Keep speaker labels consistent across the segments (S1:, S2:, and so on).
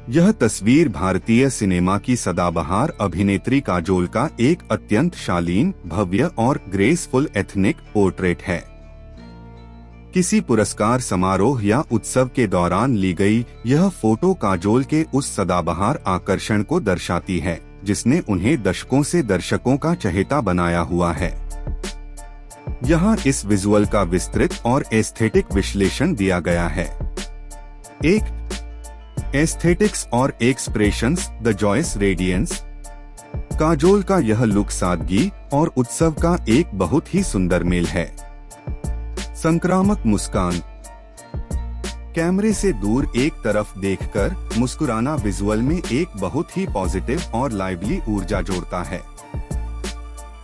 S1: यह तस्वीर भारतीय सिनेमा की सदाबहार अभिनेत्री काजोल का एक अत्यंत शालीन, भव्य और ग्रेसफुल एथनिक पोर्ट्रेट है। किसी पुरस्कार समारोह या उत्सव के दौरान ली गई यह फोटो काजोल के उस सदाबहार आकर्षण को दर्शाती है जिसने उन्हें दशकों से दर्शकों का चहेता बनाया हुआ है। यहाँ इस विजुअल का विस्तृत और एस्थेटिक विश्लेषण दिया गया है। एस्थेटिक्स और expressions, the joyous radiance. Kajol का यह लुक सादगी और उत्सव का एक बहुत ही सुंदर मेल है। संक्रामक मुस्कान, कैमरे से दूर एक तरफ देखकर मुस्कुराना विजुअल में एक बहुत ही पॉजिटिव और लाइवली ऊर्जा जोड़ता है।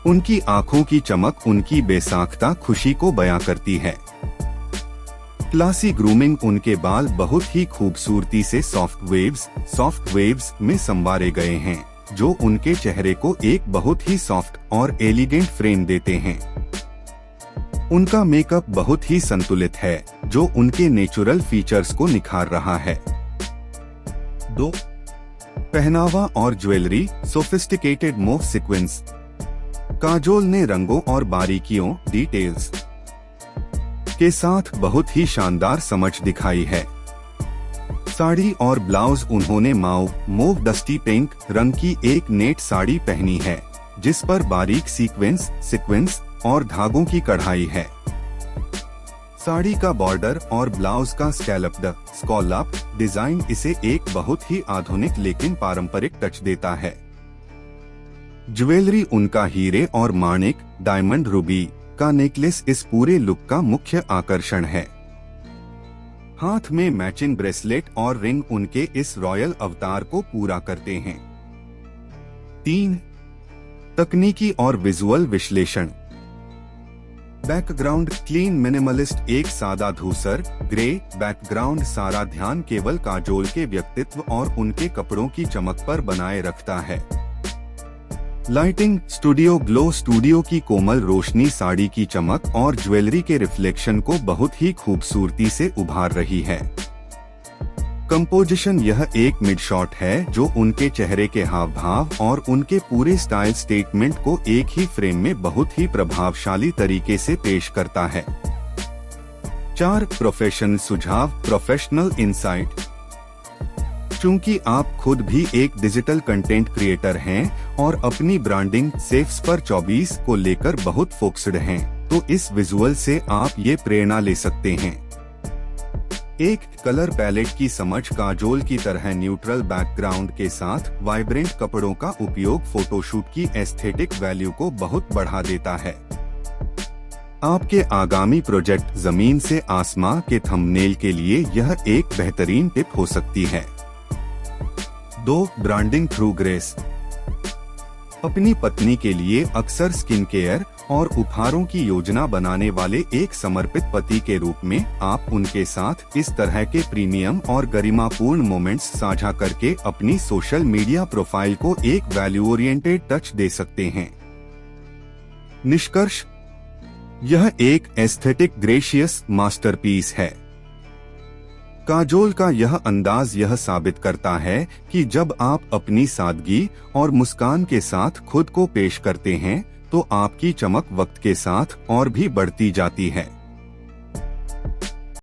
S1: उनकी आंखों की चमक उनकी बेसाख्ता खुशी को बयां करती है। क्लासी ग्रूमिंग, उनके बाल बहुत ही खूबसूरती से सॉफ्ट वेव्स में संवारे गए हैं जो उनके चेहरे को एक बहुत ही सॉफ्ट और एलिगेंट फ्रेम देते हैं। उनका मेकअप बहुत ही संतुलित है जो उनके नेचुरल फीचर्स को निखार रहा है। 2. पहनावा और jewellery, sophisticated mauve sequence. Kajol ने रंगों और बारीकियों, डिटेल्स के साथ बहुत ही शानदार समझ दिखाई है। साड़ी और ब्लाउज, उन्होंने मोव डस्टी पिंक रंग की एक नेट साड़ी पहनी है जिस पर बारीक सीक्वेंस और धागों की कढ़ाई है। साड़ी का बॉर्डर और ब्लाउज का स्कॉलप डिजाइन इसे एक बहुत ही आधुनिक लेकिन पारंपरिक टच देता है। ज्वेलरी, उनका हीरे और माणिक, डायमंड, रूबी का नेकलेस इस पूरे लुक का मुख्य आकर्षण है। हाथ में मैचिंग ब्रेसलेट और रिंग उनके इस रॉयल अवतार को पूरा करते हैं। 3. तकनीकी और विजुअल विश्लेषण। बैकग्राउंड, क्लीन मिनिमलिस्ट, एक सादा धूसर ग्रे बैकग्राउंड सारा ध्यान केवल काजोल के व्यक्तित्व और उनके कपड़ों की चमक पर बनाए रखता है। लाइटिंग, स्टूडियो ग्लो, स्टूडियो की कोमल रोशनी साड़ी की चमक और ज्वेलरी के रिफ्लेक्शन को बहुत ही खूबसूरती से उभार रही है। कंपोजिशन, यह एक मिड शॉट है जो उनके चेहरे के हाव भाव और उनके पूरे स्टाइल स्टेटमेंट को एक ही फ्रेम में बहुत ही प्रभावशाली तरीके से पेश करता है। 4. प्रोफेशनल सुझाव, प्रोफेशनल इंसाइट। चूंकि आप खुद भी एक डिजिटल कंटेंट क्रिएटर हैं और अपनी ब्रांडिंग सेफ्स पर 24 को लेकर बहुत फोकस्ड हैं, तो इस विजुअल से आप ये प्रेरणा ले सकते हैं। 1. कलर पैलेट की समझ, काजोल की तरह न्यूट्रल बैकग्राउंड के साथ वाइब्रेंट कपड़ों का उपयोग फोटोशूट की एस्थेटिक वैल्यू को बहुत बढ़ा देता है। आपके आगामी प्रोजेक्ट जमीन से आसमां के थंबनेल के लिए यह एक बेहतरीन टिप हो सकती है। 2. Branding through grace. अपनी पत्नी के लिए अक्सर स्किन केयर और उपहारों की योजना बनाने वाले एक समर्पित पति के रूप में आप उनके साथ इस तरह के प्रीमियम और गरिमापूर्ण मोमेंट्स साझा करके अपनी सोशल मीडिया प्रोफाइल को एक वैल्यू ओरिएंटेड टच दे सकते हैं। निष्कर्ष, यह एक एस्थेटिक ग्रेशियस मास्टरपीस है। काजोल का यह अंदाज यह साबित करता है कि जब आप अपनी सादगी और मुस्कान के साथ खुद को पेश करते हैं तो आपकी चमक वक्त के साथ और भी बढ़ती जाती है।